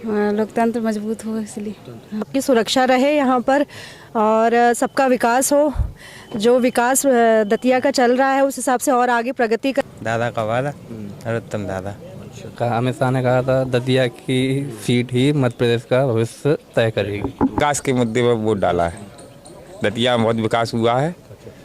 लोकतंत्र मजबूत हो इसलिए। आपकी सुरक्षा रहे यहाँ पर और सबका विकास हो। जो विकास दतिया का चल रहा है उस हिसाब से और आगे प्रगति कर। दादा का वादा नरोत्तम दादा। अमित शाह ने कहा था दतिया की सीट ही मध्य प्रदेश का भविष्य तय करेगी। विकास के मुद्दे पर वोट डाला है। दतिया में बहुत विकास हुआ है।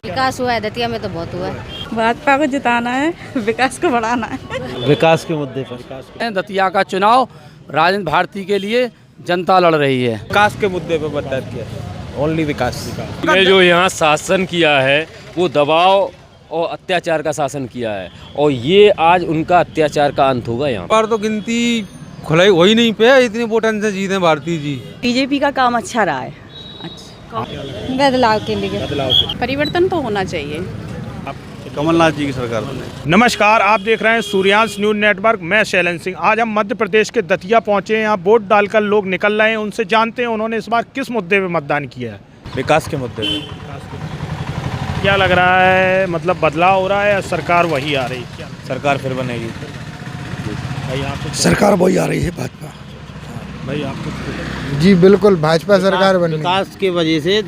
विकास हुआ है दतिया में तो बहुत हुआ है। भाजपा को जिताना है, विकास को बढ़ाना है। विकास के मुद्दे पर दतिया का चुनाव राजेंद्र भारती के लिए जनता लड़ रही है। विकास के मुद्दे पर मतदान किया। ओनली विकास। ने जो यहाँ शासन किया है वो दबाव और अत्याचार का शासन किया है और ये आज उनका अत्याचार का अंत होगा। यहाँ पर तो गिनती खुलाई हो ही नहीं पे, इतनी वोटन से जीते भारती जी। बीजेपी का काम अच्छा रहा है। बदलाव के लिए परिवर्तन तो होना चाहिए। कमलनाथ जी की सरकार। नमस्कार, आप देख रहे हैं सूर्यांश न्यूज नेटवर्क। मैं शैलन सिंह। आज हम मध्य प्रदेश के दतिया पहुंचे हैं। यहाँ वोट डालकर लोग निकल रहे हैं। उनसे जानते हैं उन्होंने इस बार किस मुद्दे पे मतदान किया है। विकास के मुद्दे पे। क्या लग रहा है, मतलब बदलाव हो रहा है या सरकार वही आ रही है? सरकार फिर बनेगी। भाई आप सरकार वही आ रही है, भाजपा। भाई आपको? जी बिल्कुल, भाजपा सरकार बनी। विकास की वजह से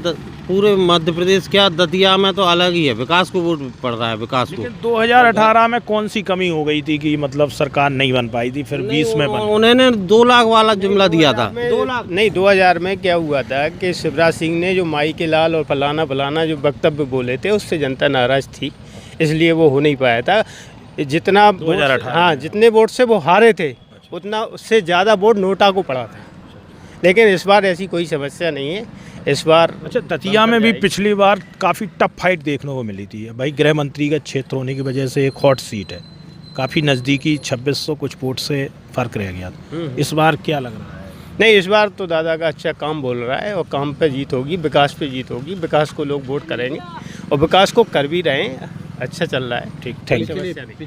पूरे मध्य प्रदेश क्या दतिया में तो अलग ही है। विकास को वोट पड़ रहा है, विकास को। 2018 में कौन सी कमी हो गई थी कि मतलब सरकार नहीं बन पाई थी, फिर 20 में बन? उन्होंने 2 लाख वाला जुमला दिया था। 2 लाख नहीं, 2000 में क्या हुआ था कि शिवराज सिंह ने जो माई के लाल और फलाना फलाना जो वक्तव्य बोले थे उससे जनता नाराज थी, इसलिए वो हो नहीं पाया था। जितना 2018 हाँ, जितने वोट से वो हारे थे उतना उससे ज़्यादा वोट नोटा को पड़ा था। लेकिन इस बार ऐसी कोई समस्या नहीं है इस बार। अच्छा, दतिया में भी पिछली बार काफ़ी टफ फाइट देखने को मिली थी। भाई गृह मंत्री का क्षेत्र होने की वजह से एक हॉट सीट है, काफ़ी नज़दीकी 2600 कुछ वोट से फ़र्क रह गया था। इस बार क्या लग रहा है? नहीं, इस बार तो दादा का अच्छा काम बोल रहा है और काम पे जीत होगी, विकास पे जीत होगी। विकास को लोग वोट करेंगे और विकास को कर भी रहे हैं। अच्छा चल रहा है। ठीक ठीक।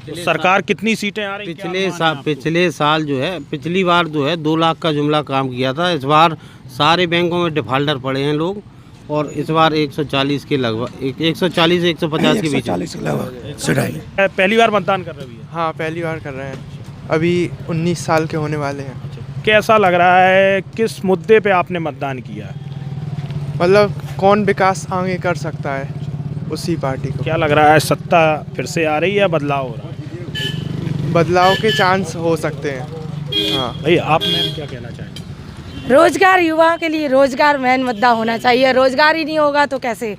तो सरकार कितनी सीटें आ रही? पिछले साल जो है, पिछली बार जो है 2 लाख का जुमला काम किया था। इस बार सारे बैंकों में डिफाल्टर पड़े हैं लोग और इस बार 140 के लगभग 140 से 150 के बीच लगभग। पहली बार मतदान कर रहे हैं? हाँ, पहली बार कर रहे हैं। अभी 19 साल के होने वाले हैं। कैसा लग रहा है, किस मुद्दे पे आपने मतदान किया? मतलब कौन विकास आगे कर सकता है उसी पार्टी को। क्या लग रहा है, सत्ता फिर से आ रही है या बदलाव हो रहा है? बदलाव के चांस हो सकते हैं। हाँ भाई आप मैम क्या कहना चाहेंगे? रोजगार, युवाओं के लिए रोजगार मेन मुद्दा होना चाहिए। रोजगार ही नहीं होगा तो कैसे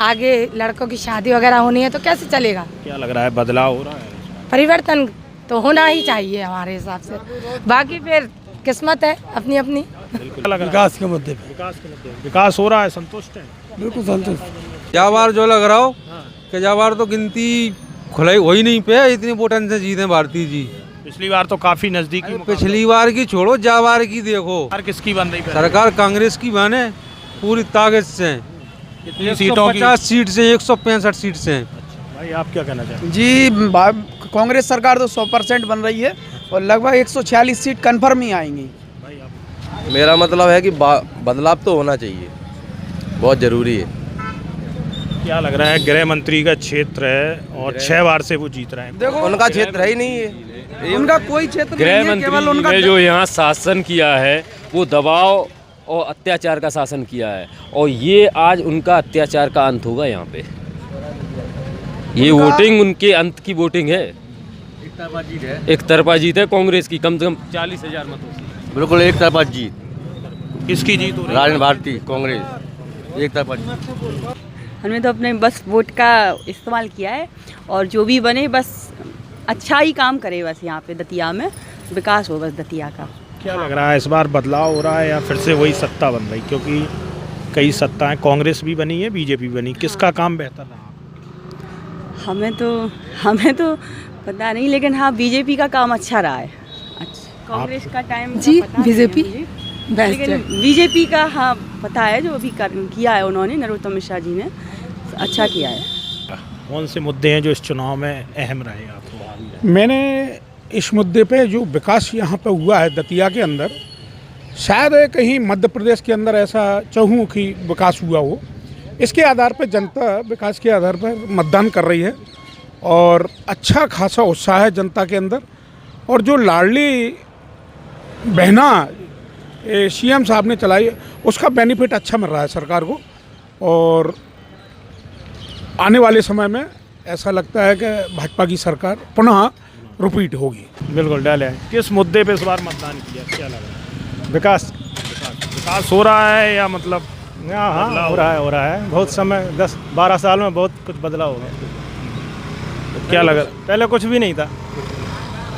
आगे लड़कों की शादी वगैरह होनी है तो कैसे चलेगा? क्या लग रहा है, बदलाव हो रहा है? परिवर्तन तो होना ही चाहिए हमारे हिसाब से। बाकी फिर किस्मत है अपनी अपनी। विकास के मुद्दे पे। विकास हो रहा है, संतुष्ट है? बिल्कुल संतुष्ट। जावार जो लग रहा हो कि जावार तो गिनती खुलाई हो ही नहीं पे, इतनी वोटन से जीते भारती जी। पिछली बार तो काफी नजदीकी। पिछली बार की छोड़ो, जावार की देखो। सरकार किसकी बन रही है? सरकार कांग्रेस की बने पूरी ताकत से। कितनी सीटों की? 150 सीट से 165 सीट से। भाई आप क्या कहना चाहते हैं? जी, कांग्रेस सरकार तो 100% बन रही है और लगभग 146 सीट कन्फर्म ही आएंगी। मेरा मतलब है कि बदलाव तो होना चाहिए, बहुत ज़रूरी है। क्या लग रहा है, गृह मंत्री का क्षेत्र है और 6 बार से वो जीत रहे हैं। देखो उनका क्षेत्र ही नहीं है, उनका कोई क्षेत्र गृह मंत्री ने जो यहाँ शासन किया है वो दबाव और अत्याचार का शासन किया है और ये आज उनका अत्याचार का अंत होगा। यहाँ पे ये वोटिंग उनके अंत की वोटिंग है। एक तरफा जीत है कांग्रेस की, कम से कम 40,000 मतों से। बिल्कुल एक तरफा जीत। किसकी जीत हो रही है? राजेंद्र भारती, कांग्रेस एक तरफा जीत। हमने तो अपने बस वोट का इस्तेमाल किया है और जो भी बने बस अच्छा ही काम करे, बस यहाँ पे दतिया में विकास हो बस दतिया का। क्या लग रहा है, इस बार बदलाव हो रहा है या फिर से वही सत्ता बन रही? क्योंकि कई सत्ताएं, कांग्रेस भी बनी है, बीजेपी बनी। किसका काम बेहतर रहा? हमें तो पता नहीं, लेकिन हाँ बीजेपी का काम अच्छा रहा है। अच्छा, कांग्रेस का टाइम जी बीजेपी लेकिन बीजेपी का हाँ पता है, जो अभी किया है उन्होंने, नरोत्तम मिश्रा जी ने अच्छा किया है। कौन से मुद्दे हैं जो इस चुनाव में अहम रहे आपको? मैंने इस मुद्दे पे जो विकास यहाँ पे हुआ है दतिया के अंदर, शायद कहीं मध्य प्रदेश के अंदर ऐसा चाहूँ कि विकास हुआ हो। इसके आधार पर जनता विकास के आधार पर मतदान कर रही है और अच्छा खासा उत्साह है जनता के अंदर। और जो लाडली बहना सीएम साहब ने चलाई, उसका बेनिफिट अच्छा मिल रहा है सरकार को। और आने वाले समय में ऐसा लगता है कि भाजपा की सरकार पुनः रिपीट होगी। बिल्कुल डाले। किस मुद्दे पे इस बार मतदान किया, क्या लग रहा है? विकास विकास हो रहा है या मतलब? हाँ हो रहा है। बहुत समय 10-12 साल में बहुत कुछ बदलाव होगा। तो क्या लग रहा है? पहले कुछ भी नहीं था।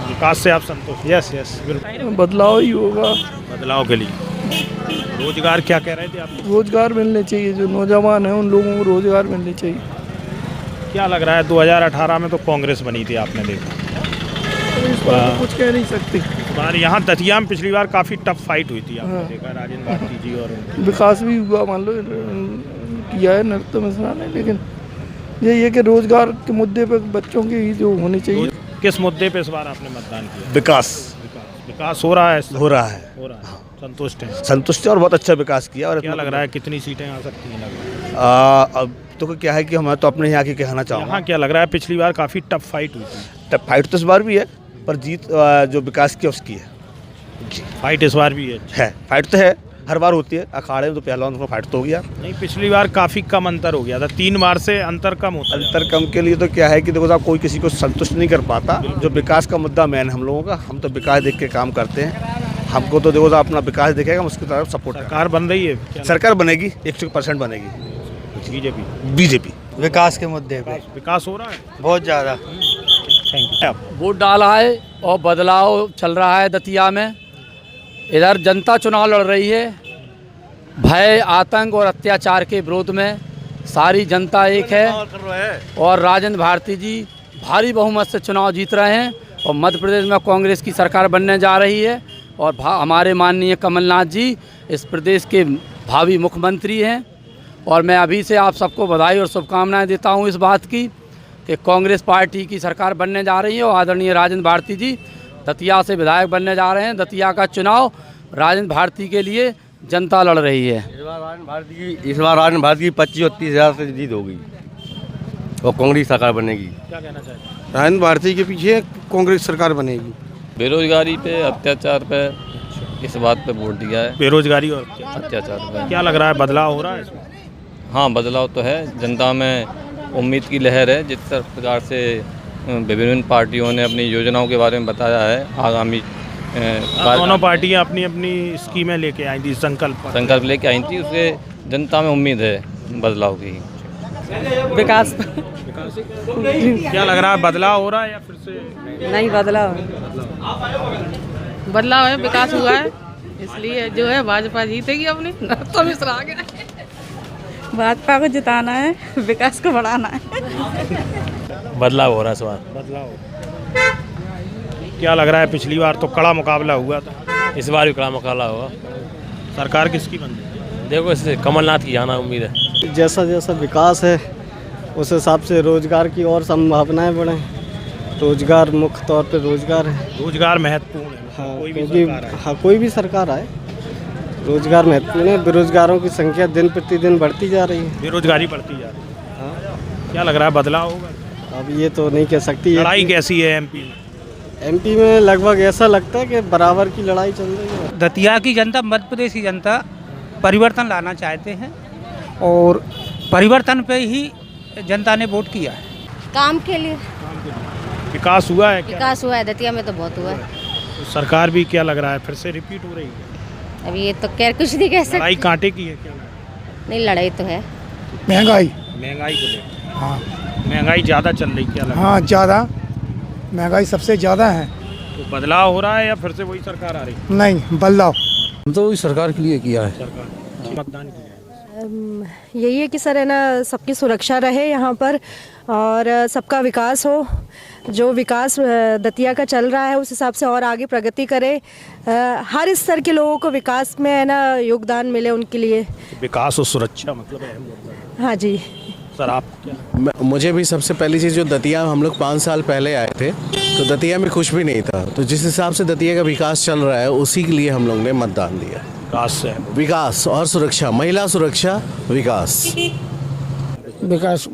विकास से आप संतुष्ट? यस बिल्कुल। बदलाव ही होगा। बदलाव के लिए रोजगार क्या कह रहे थे आप? रोजगार मिलने चाहिए, जो नौजवान हैं उन लोगों को रोजगार मिलने चाहिए। क्या लग रहा है 2018 में तो कांग्रेस बनी थी, आपने देखा? इस बार तो कुछ कह नहीं सकते। बार यहाँ दतिया में पिछली बार काफ़ी टफ फाइट हुई थी, आपने देखा राजेंद्र भारती जी और विकास भी हुआ, मान लो किया है नृत्य मिश्रा ने, लेकिन यही है कि रोजगार के मुद्दे पे बच्चों की ही जो होनी चाहिए। किस मुद्दे पे इस बार आपने मतदान किया? विकास हो रहा है। संतुष्ट है? संतुष्ट और बहुत अच्छा विकास किया। और क्या लग रहा है कितनी सीटें आ सकती हैं? लग रहा है अब तो क्या है कि हम तो अपने यहाँ की कहना चाहूँगा। यहाँ क्या लग रहा है? पिछली बार काफ़ी टफ फाइट हुई थी। टफ फाइट तो इस बार भी है, पर जीत जो विकास की उसकी है। फाइट इस बार भी है। फाइट तो है, हर बार होती है। अखाड़े में तो पहला उनको फाइट तो हो गया। नहीं, पिछली बार काफ़ी कम अंतर हो गया था, 3 बार से अंतर कम होता है। अंतर कम के लिए तो क्या है कि देखो साहब, कोई किसी को संतुष्ट नहीं कर पाता। जो विकास का मुद्दा मेन हम लोगों का, हम तो विकास देख के काम करते हैं। हमको तो देखो साहब अपना विकास देखेगा, हम उसकी तरफ सपोर्ट। सरकार बन रही है? सरकार बनेगी, 100% बनेगी। बीजेपी विकास के मुद्दे पे विकास हो रहा है बहुत ज़्यादा। Thank you. वोट डाला है और बदलाव चल रहा है दतिया में। इधर जनता चुनाव लड़ रही है। भय, आतंक और अत्याचार के विरोध में सारी जनता एक है और राजेंद्र भारती जी भारी बहुमत से चुनाव जीत रहे हैं और मध्य प्रदेश में कांग्रेस की सरकार बनने जा रही है और हमारे माननीय कमलनाथ जी इस प्रदेश के भावी मुख्यमंत्री हैं। और मैं अभी से आप सबको बधाई और शुभकामनाएं देता हूं इस बात की कि कांग्रेस पार्टी की सरकार बनने जा रही है और आदरणीय राजेंद्र भारती जी दतिया से विधायक बनने जा रहे हैं। दतिया का चुनाव राजेंद्र भारती के लिए जनता लड़ रही है। इस बार राजेंद्र भारती की 25-30 हज़ार से जीत होगी और कांग्रेस सरकार बनेगी। क्या कहना चाहते हैं? राजेंद्र भारती के पीछे कांग्रेस सरकार बनेगी। बेरोजगारी पे, अत्याचार पे, इस बात पे वोट दिया है। बेरोजगारी और अत्याचार पे। क्या लग रहा है बदलाव हो रहा है इसमें? हाँ, बदलाव तो है। जनता में उम्मीद की लहर है। जिस प्रकार से विभिन्न पार्टियों ने अपनी योजनाओं के बारे में बताया है, आगामी दोनों पार्टियां अपनी अपनी स्कीमें लेके आई थी, संकल्प लेके आई थी, उससे जनता में उम्मीद है बदलाव की। विकास क्या लग रहा है बदलाव हो रहा है या फिर से नहीं? बदलाव है, विकास हुआ है, इसलिए जो है भाजपा जीतेगी अपनी। तो मिश्रा आ गया। भाजपा को जिताना है, विकास को बढ़ाना है। बदलाव हो रहा है इस बार? बदलाव। क्या लग रहा है? पिछली बार तो कड़ा मुकाबला हुआ था, इस बार भी कड़ा मुकाबला होगा। सरकार किसकी बन रही है? देखो, इससे कमलनाथ की आना उम्मीद है। जैसा जैसा विकास है उस हिसाब से रोजगार की और संभावनाएं बढ़ें। रोजगार मुख्य तौर पे रोजगार है। रोजगार महत्वपूर्ण है। हाँ, कोई भी क्योंकि सरकार आए। हाँ, कोई भी सरकार आए, रोजगार महत्वपूर्ण है। बेरोजगारों की संख्या दिन प्रतिदिन बढ़ती जा रही है। बेरोजगारी बढ़ती जा रही है। हाँ, क्या लग रहा है बदलाव होगा? अब ये तो नहीं कह सकती। लड़ाई कैसी है एमपी में? एमपी में लगभग ऐसा लगता है कि बराबर की लड़ाई चल रही है। दतिया की जनता, मध्य प्रदेश की जनता परिवर्तन लाना चाहते हैं और परिवर्तन पे ही जनता ने वोट किया है। काम के लिए विकास हुआ है क्या? विकास हुआ है, दतिया में तो बहुत हुआ है। तो सरकार भी क्या लग रहा है फिर से रिपीट हो रही है? अभी ये तो खैर कुछ नहीं कह सकते। लड़ाई कांटे की है क्या? नहीं, लड़ाई तो है। महंगाई को लेकर। हाँ, महंगाई ज़्यादा चल रही, क्या लग रहा है? हाँ, ज़्यादा महंगाई सबसे ज़्यादा है। तो बदलाव हो रहा है या फिर से वही सरकार आ रही है? नहीं, बदलाव हम तो वही सरकार के लिए किया है। सरकार मतदान किया है। यही है कि सर है ना, सबकी सुरक्षा रहे यहाँ पर और सबका विकास हो। जो विकास दतिया का चल रहा है उस हिसाब से और आगे प्रगति करे। हर स्तर के लोगों को विकास में है ना योगदान मिले उनके लिए। विकास और सुरक्षा मतलब है। हाँ जी सर, आप क्या? मुझे भी सबसे पहली चीज़, जो दतिया में हम लोग 5 साल पहले आए थे तो दतिया में कुछ भी नहीं था, तो जिस हिसाब से दतिया का विकास चल रहा है उसी के लिए हम लोग ने मतदान दिया। विकास और सुरक्षा, महिला सुरक्षा, विकास। विकास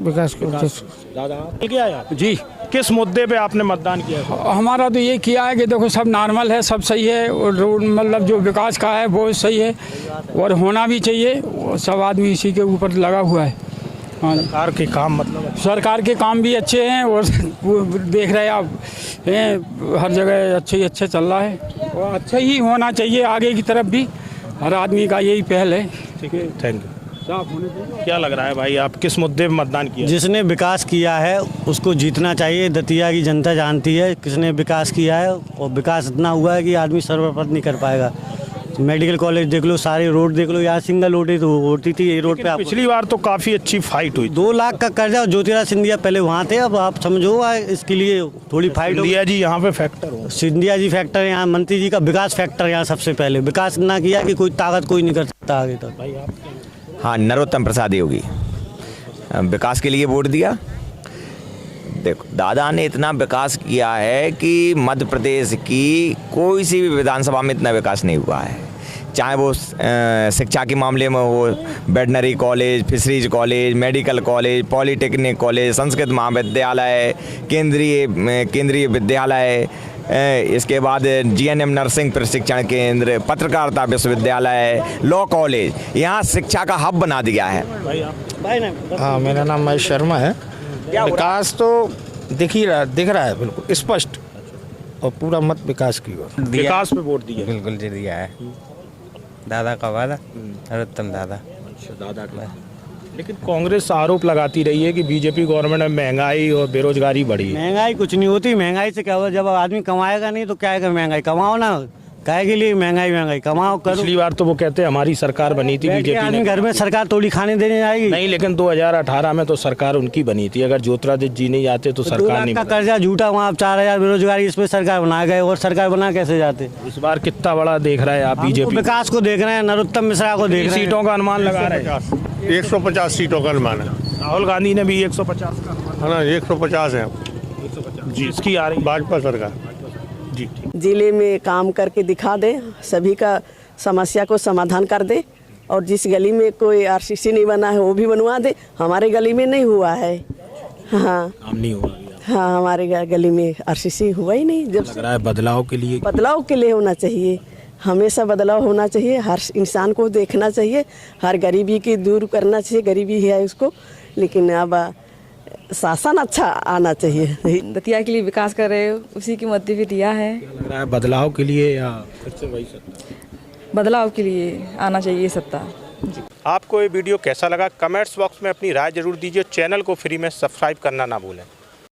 दादा क्या आया? जी, किस मुद्दे पे आपने मतदान किया? हमारा तो ये किया है कि देखो सब नॉर्मल है, सब सही है, और रोड मतलब जो विकास का है वो सही है और होना भी चाहिए, और सब आदमी इसी के ऊपर लगा हुआ है। हाँ, सरकार के काम मतलब सरकार के काम भी अच्छे हैं, और वो देख रहे हैं आप हैं, हर जगह अच्छे ही अच्छे चल रहा है, और अच्छा ही होना चाहिए आगे की तरफ भी, हर आदमी का यही पहल है। ठीक है, थैंक यू। क्या लग रहा है भाई, आप किस मुद्दे पे मतदान किया? जिसने विकास किया है उसको जीतना चाहिए। दतिया की जनता जानती है किसने विकास किया है, और विकास इतना हुआ है कि आदमी सर्वप्रत नहीं कर पाएगा। मेडिकल कॉलेज देख लो, सारे रोड देख लो, यहाँ सिंगल रोड तो होती थी, ये रोड पे पिछली बार तो काफ़ी अच्छी फाइट हुई। 2 लाख का कर्जा, ज्योतिराज सिंधिया पहले वहाँ थे, अब आप समझो इसके लिए थोड़ी फाइट। सिंधिया जी यहाँ पे फैक्टर हो, सिंधिया जी फैक्टर, यहाँ मंत्री जी का विकास फैक्टर, यहाँ सबसे पहले विकास ना किया कि कोई ताकत कोई नहीं कर सकता आगे तक। भाई आप? हाँ, नरोत्तम प्रसाद योगी, विकास के लिए वोट दिया। देखो, दादा ने इतना विकास किया है कि मध्य प्रदेश की कोई सी भी विधानसभा में इतना विकास नहीं हुआ है। चाहे वो शिक्षा के मामले में हो, veterinary college, fisheries college, medical college, polytechnic college, Sanskrit महाविद्यालय, केंद्रीय विद्यालय, इसके बाद GNM नर्सिंग प्रशिक्षण केंद्र, पत्रकारिता विश्वविद्यालय, लॉ कॉलेज, यहाँ शिक्षा का हब बना दिया है। हाँ, मेरा नाम महेश शर्मा है। विकास तो दिख रहा है बिल्कुल स्पष्ट, और पूरा मत विकास की ओर। विकास पे वोट दिया? बिल्कुल जी दिया है, दादा का वादा, नरोत्तम दादा। अच्छा, दादा का। लेकिन कांग्रेस आरोप लगाती रही है कि बीजेपी गवर्नमेंट में महंगाई और बेरोजगारी बढ़ी है। महंगाई कुछ नहीं होती, महंगाई से क्या होगा, जब आदमी कमाएगा नहीं तो क्या है, महंगाई कमाओ ना, काहे के लिए महंगाई कमाओ करो। पिछली बार तो वो कहते हैं हमारी सरकार बनी थी बीजेपी ने, घर में सरकार तोड़ी खाने देने जाएगी। नहीं, लेकिन 2018 में तो सरकार उनकी बनी थी, अगर ज्योतिरादित्य जी नहीं आते तो सरकार नहीं। का कर्जा झूठा, वहाँ 4000 बेरोजगारी, इस पे सरकार बना गए, और सरकार बना कैसे जाते। इस बार कितना बड़ा देख रहा है आप बीजेपी? विकास को देख रहे हैं, नरोत्तम मिश्रा को देख रहे हैं। सीटों का अनुमान लगा रहे हैं? 150 सीटों का अनुमान है। राहुल गांधी ने भी 150 का, है ना, 150 है जी। इसकी आ रही भाजपा सरकार जी। जिले में काम करके दिखा दे, सभी का समस्या को समाधान कर दे, और जिस गली में कोई RCC नहीं बना है वो भी बनवा दे। हमारे गली में नहीं हुआ है। हाँ, काम नहीं हुआ। हाँ, हमारे गली में RCC हुआ ही नहीं। जब लग रहा है बदलाव के लिए होना चाहिए, हमेशा बदलाव होना चाहिए, हर इंसान को देखना चाहिए, हर गरीबी की दूर करना चाहिए, गरीबी है उसको, लेकिन अब शासन अच्छा आना चाहिए। दतिया के लिए विकास कर रहे हो, उसी की मत भी दिया है। लग रहा है बदलाव के लिए या फिर से वही सत्ता? बदलाव के लिए आना चाहिए सत्ता। आपको ये वीडियो कैसा लगा, कमेंट्स बॉक्स में अपनी राय जरूर दीजिए। चैनल को फ्री में सब्सक्राइब करना ना भूलें।